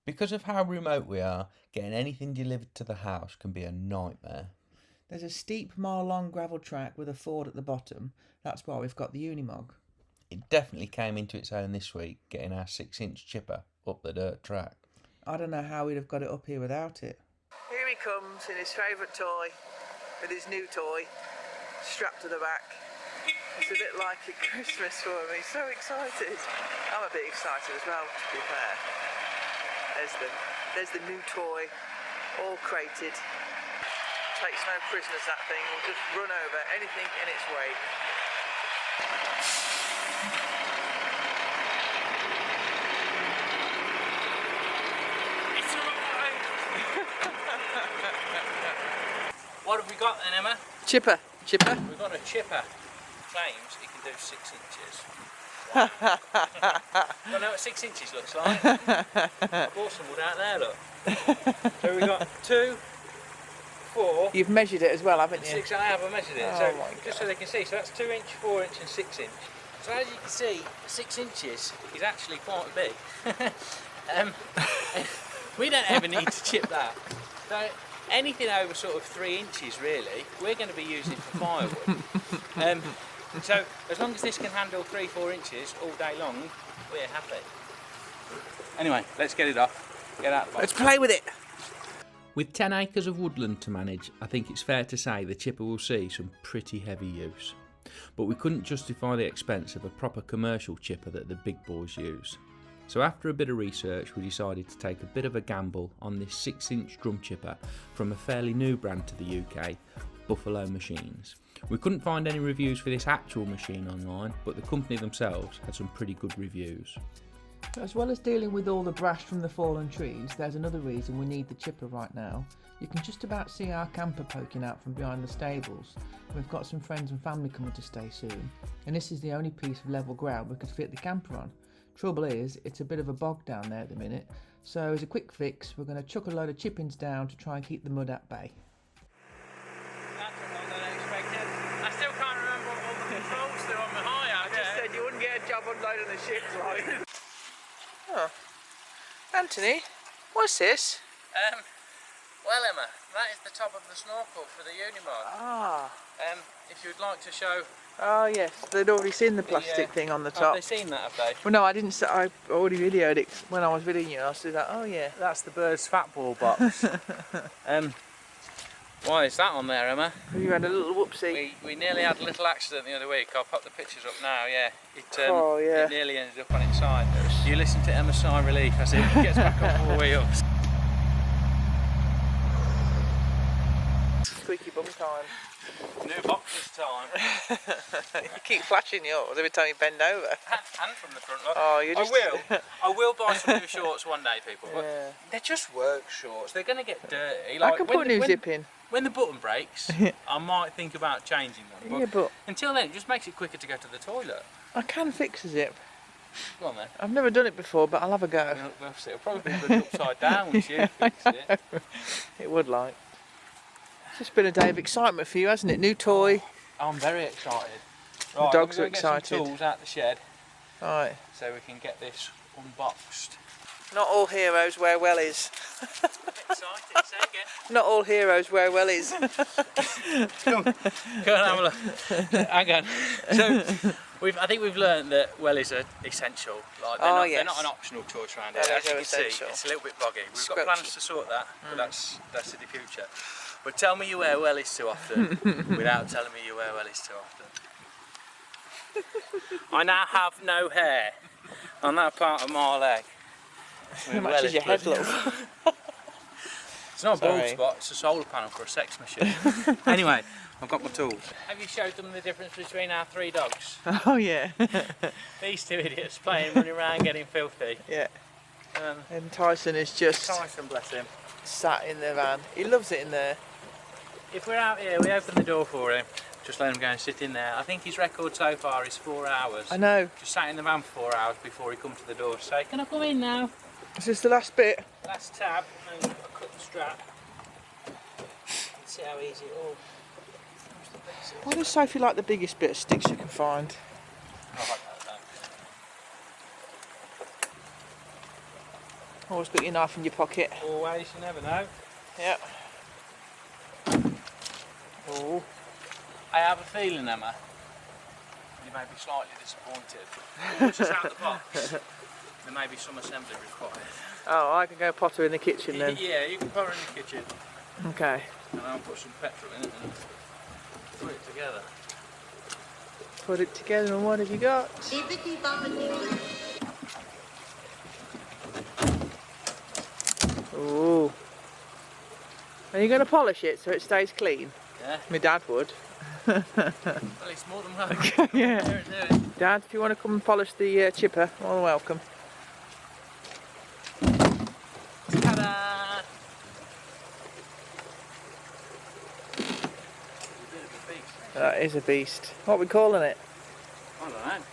Because of how remote we are, getting anything delivered to the house can be a nightmare. There's a steep mile-long gravel track with a ford at the bottom. That's why we've got the Unimog. It definitely came into its own this week, getting our 6-inch chipper up the dirt track. I don't know how we'd have got it up here without it. Here he comes in his favourite toy, with his new toy, strapped to the back. It's a bit like a Christmas for me, so excited. I'm a bit excited as well, to be fair. There's the new toy, all crated. Takes no prisoners, that thing. Will just run over anything in its wake. It's alright. What have we got then, Emma? Chipper. We've got a chipper. Claims it can do 6 inches. Wow. Don't know what 6 inches looks like. I bought some wood out there, look. So we've got 2, 4. You've measured it as well, haven't you? 6. I have measured it. Oh So my God. just so they can see. So that's 2 inch, 4 inch, and 6 inch. So as you can see, 6 inches is actually quite big. We don't ever need to chip that. So anything over sort of 3 inches, really, we're going to be using for firewood. So as long as this can handle 3-4 inches all day long, we're happy. Anyway, let's get it off. Get out the box. Let's play with it. With 10 acres of woodland to manage, I think it's fair to say the chipper will see some pretty heavy use. But we couldn't justify the expense of a proper commercial chipper that the big boys use. So after a bit of research, we decided to take a bit of a gamble on this 6-inch drum chipper from a fairly new brand to the UK, Buffalo Machines. We couldn't find any reviews for this actual machine online, but the company themselves had some pretty good reviews. As well as dealing with all the brash from the fallen trees, there's another reason we need the chipper right now. You can just about see our camper poking out from behind the stables. We've got some friends and family coming to stay soon, and this is the only piece of level ground we could fit the camper on. Trouble is, it's a bit of a bog down there at the minute, so as a quick fix, we're going to chuck a load of chippings down to try and keep the mud at bay. I still can't remember what all the controls do on the high out. I just said you wouldn't get a job unloading the ship, like. Oh, Anthony, what's this? Well, Emma, that is the top of the snorkel for the Unimog. Ah. If you'd like to show... Oh yes, they'd already seen the plastic thing on the top. Have they seen that, have they? Well, no, I didn't. I already videoed it when I was videoing you. I said that. Oh yeah. That's the bird's fat ball box. Why is that on there, Emma? You had a little whoopsie. We nearly had a little accident the other week. I'll pop the pictures up now, yeah. Yeah. It nearly ended up on its side. You listen to Emma's sigh of relief as it gets back on 4 wheels. Squeaky bum time. New box this time. You keep flashing yours every time you bend over. And from the front, look. Oh, you just... I will buy some new shorts one day, people. But Yeah. they're just work shorts. They're going to get dirty. I can put a new zip in. When the button breaks, I might think about changing them. Yeah, but until then, it just makes it quicker to go to the toilet. I can fix a zip. Go on then. I've never done it before, but I'll have a go. We'll see. It'll probably be upside down once you fix it. It would like. It's just been a day of excitement for you, hasn't it? New toy. I'm very excited. The Right, dogs I'm are gonna go get excited. some tools out the shed Right. so we can get this unboxed. Not all heroes wear wellies. Excited, say again. Not all heroes wear wellies. Come on, have a look. Hang on. So, I think we've learned that wellies are essential. Like they're not an optional choice around here. As you can see, it's a little bit boggy. We've got plans to sort that, but that's in the future. But tell me you wear wellies too often without telling me you wear wellies too often. I now have no hair on that part of my leg. How much is your head, love? It's not a bald spot, it's a solar panel for a sex machine. Anyway, I've got my tools. Have you showed them the difference between our 3 dogs? Oh yeah. These 2 idiots running around getting filthy. Yeah. And Tyson is just Tyson, bless him. sat in the van. He loves it in there. If we're out here, we open the door for him. Just let him go and sit in there. I think his record so far is 4 hours. I know. Just sat in the van for 4 hours before he comes to the door to say, "Can I come in now?" Is this the last bit? Last tab, and I'll cut the strap. Let's see how easy it all. Why does Sophie like the biggest bit of sticks you can find? I like that. Always got your knife in your pocket. Always, you never know. Yeah. Oh. I have a feeling, Emma, you may be slightly disappointed. Once it's out of the box, there may be some assembly required. Oh, I can go potter in the kitchen then. Yeah, you can potter in the kitchen. Okay. And I'll put some petrol in it and put it together. Put it together, and what have you got? Ooh. Are you going to polish it so it stays clean? Yeah. My dad would. Well, it's more than welcome. Okay, yeah. There it is. Dad, if you want to come and polish the chipper, more than welcome. Ta-da! That is a beast. What are we calling it? I don't know.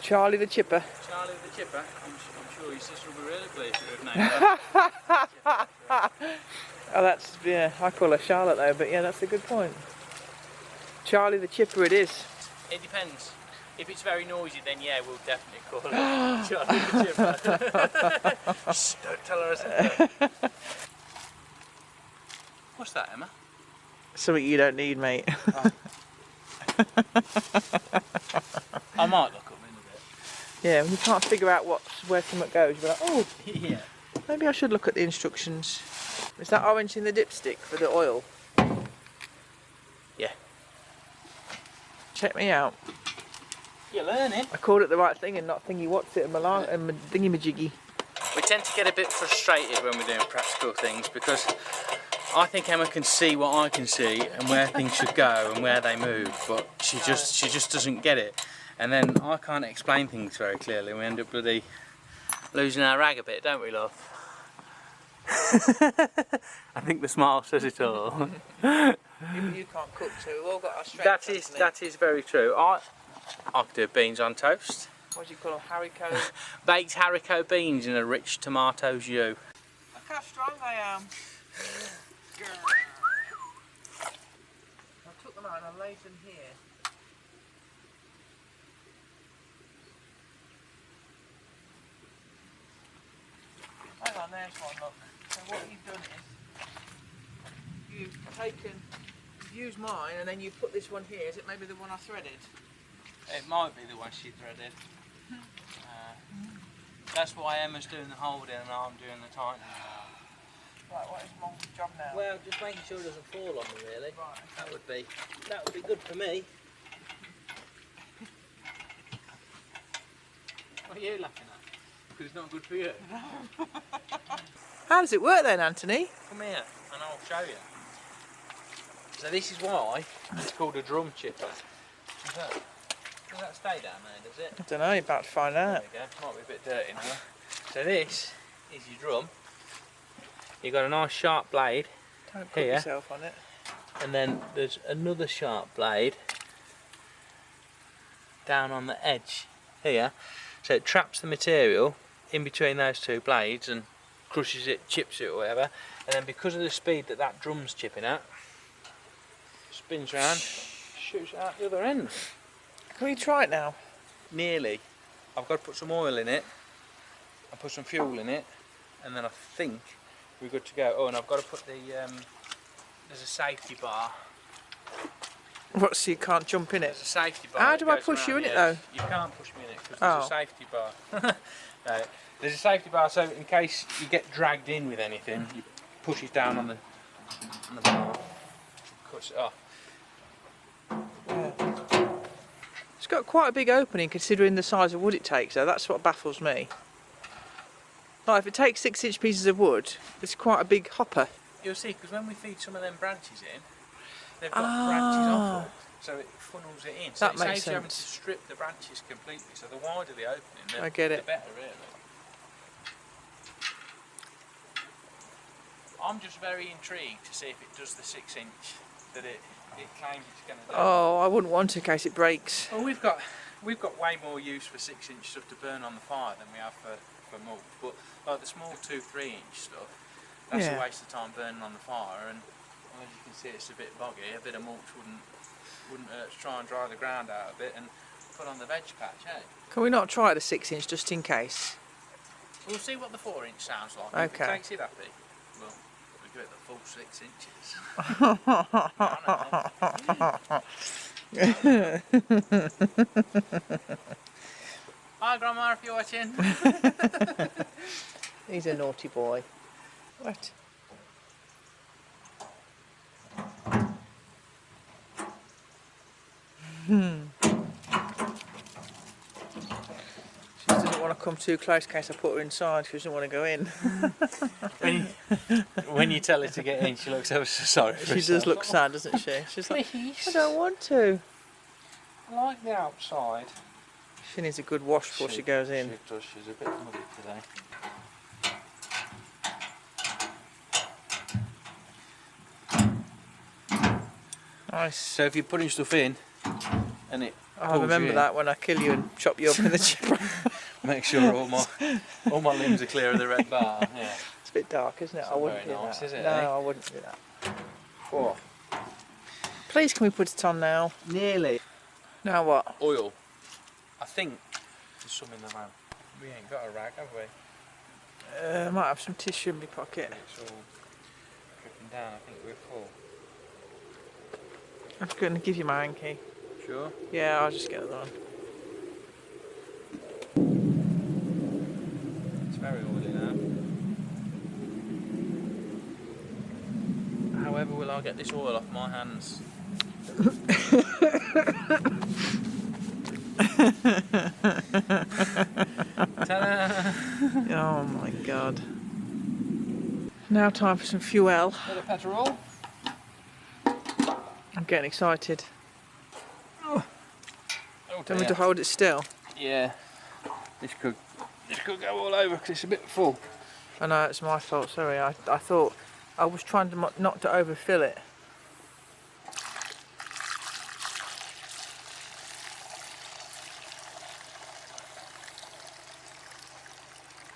Charlie the Chipper. Charlie the Chipper. I'm sure your sister will be really pleased with her name. Oh, that's, yeah, I call her Charlotte though, but yeah, that's a good point. Charlie the Chipper it is. It depends. If it's very noisy, then yeah, we'll definitely call it Charlie the Chipper. Shh, don't tell her I said that. What's that, Emma? Something you don't need, mate. Oh. I might look up in a bit. Yeah, when you can't figure out where something goes, you're like, oh, Yeah. maybe I should look at the instructions. Is that orange in the dipstick for the oil? Yeah. Check me out. You're learning. I called it the right thing and not thingy what's it and thingy-majiggy. We tend to get a bit frustrated when we're doing practical things because I think Emma can see what I can see and where things should go and where they move, but she just doesn't get it. And then I can't explain things very clearly. We end up bloody losing our rag a bit, don't we, love? I think the smile says it all. You can't cook, so we've all got our strengths. That is very true. I could do beans on toast. What do you call them? Haricot? Baked haricot beans in a rich tomato jus. Look how strong I am. I took them out and I laid them here. Hang on, there's one, look. So what you've done is, you've used mine and then you put this one here. Is it maybe the one I threaded? It might be the one she threaded. That's why Emma's doing the holding and I'm doing the tightening. Right, what is my job now? Well, just making sure it doesn't fall on me, really. Right. That would be good for me. What are you laughing at? Because it's not good for you. How does it work then, Anthony? Come here and I'll show you. So this is why it's called a drum chipper. Does that stay down there, does it? I don't know, you're about to find out. There we go. Might be a bit dirty now. So this is your drum. You've got a nice sharp blade Don't put here, yourself on it. and then there's another sharp blade down on the edge here. So it traps the material in between those two blades and crushes it, chips it or whatever. And then because of the speed that that drum's chipping at, spins round, shoots it out the other end. Can we try it now? Nearly. I've got to put some oil in it, and put some fuel in it, and then I think we're good to go. Oh, and I've got to put the, there's a safety bar. What, so you can't jump in it? There's a safety bar. How that do I goes push you around in the it edge. though? You can't push me in it because Oh. there's a safety bar. No, there's a safety bar, so in case you get dragged in with anything, you push it down on the bar, cuts it off. It's got quite a big opening considering the size of wood it takes though, that's what baffles me. Like if it takes 6-inch pieces of wood, it's quite a big hopper. You'll see, because when we feed some of them branches in, they've got branches off it, so it funnels it in. So That it makes saves you having to sense. strip the branches completely. So the wider the opening, I get the it. better, really. I'm just very intrigued to see if it does the 6-inch that it claims it's going to do. Oh, I wouldn't want to in case it breaks. Well, we've got way more use for 6-inch stuff to burn on the fire than we have for mulch. But like the small 2-3-inch stuff, that's Yeah. a waste of time burning on the fire. And well, as you can see, it's a bit boggy. A bit of mulch wouldn't hurt to try and dry the ground out a bit and put on the veg patch, eh? Can we not try the 6-inch just in case? We'll see what the 4-inch sounds like. Okay. If it takes it happy, we'll give it the full 6 inches. Hi Grandma, if you're watching. He's a naughty boy. What? She doesn't want to come too close in case I put her inside. She doesn't want to go in. when you tell her to get in, she looks ever so sorry for herself. She does look sad, doesn't she? She's Please. like, I don't want to. I like the outside. She needs a good wash before she goes in. She does. She's a bit muddy today. Nice. So if you're putting stuff in and it I'll remember that when I kill you and chop you up in the chipper. Make sure all my limbs are clear of the red bar. Yeah. It's a bit dark, isn't it? I wouldn't do nice, that. Is it, No, eh? I wouldn't do that. Oh. Please, can we put it on now? Nearly. Now what? Oil. I think there's some in the van. We ain't got a rag, have we? I might have some tissue in my pocket. It's all dripping down. I think we're full. I'm just going to give you my hanky. Sure. Yeah, I'll just get it on. It's very oily now. However will I get this oil off my hands? Ta-da! Oh my god. Now time for some fuel. Bit of petrol. I'm getting excited. Oh, Don't we to hold it still? Yeah. This could go all over because it's a bit full. I know, it's my fault, sorry. I thought I was trying to not to overfill it.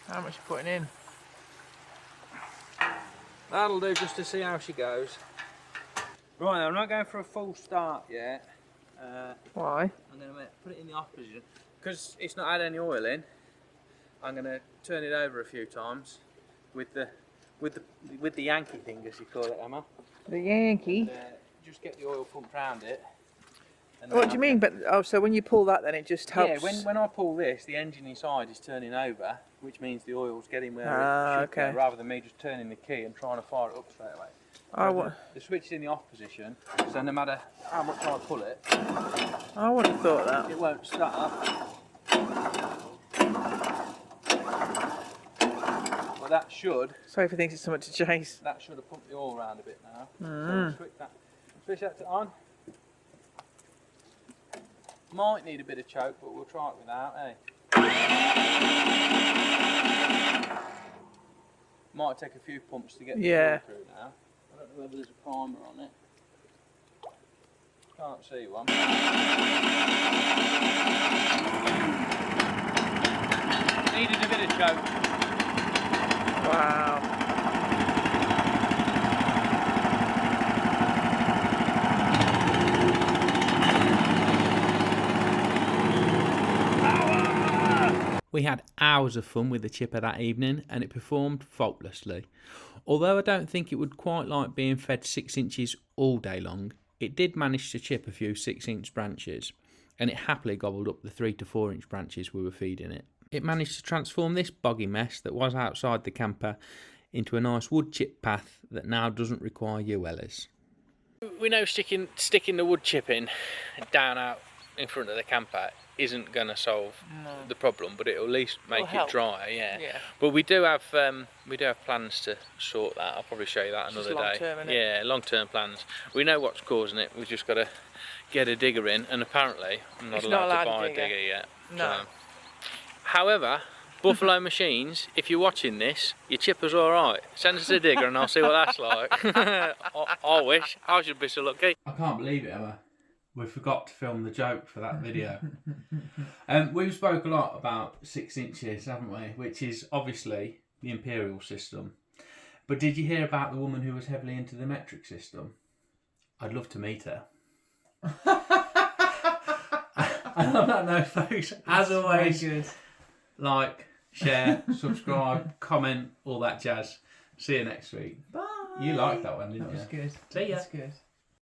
How much are you putting in? That'll do just to see how she goes. Right, I'm not going for a full start yet. Why? I'm going to put it in the off position because it's not had any oil in. I'm going to turn it over a few times with the Yankee thing, as you call it, Emma. The Yankee? Just get the oil pumped round it. And What do you mean? But so when you pull that, then it just helps. Yeah, when I pull this, the engine inside is turning over, which means the oil's getting where it should okay. go, rather than me just turning the key and trying to fire it up straight away. The switch is in the off position, so no matter how much I pull it, I wouldn't have thought that. it won't start. But that should. Sophie thinks it's something to chase. That should have pumped the oil around a bit now. So switch that to on. Might need a bit of choke, but we'll try it without, eh? Might take a few pumps to get the oil through now. I don't know whether there's a primer on it. Can't see one. Needed a bit of choke. Wow. We had hours of fun with the chipper that evening and it performed faultlessly. Although I don't think it would quite like being fed 6 inches all day long, it did manage to chip a few 6-inch branches and it happily gobbled up the 3 to 4 inch branches we were feeding it. It managed to transform this boggy mess that was outside the camper into a nice wood chip path that now doesn't require ULs. We know sticking the wood chip in down out in front of the camper isn't going to solve the problem, but it'll at least make it drier. Yeah. But we do have plans to sort that. I'll probably show you that another day. Yeah, long-term plans. We know what's causing it. We've just got to get a digger in, and apparently I'm not allowed to buy a digger yet. No. So. However, Buffalo Machines, if you're watching this, your chipper's all right. Send us a digger, and I'll see what that's like. I wish I should be so lucky. I can't believe it, Emma. We forgot to film the joke for that video. We've spoke a lot about 6 inches, haven't we? Which is obviously the imperial system. But did you hear about the woman who was heavily into the metric system? I'd love to meet her. I love that note, folks. As always, like, share, subscribe, comment, all that jazz. See you next week. Bye. You liked that one, didn't That was you? good. See ya. That's good.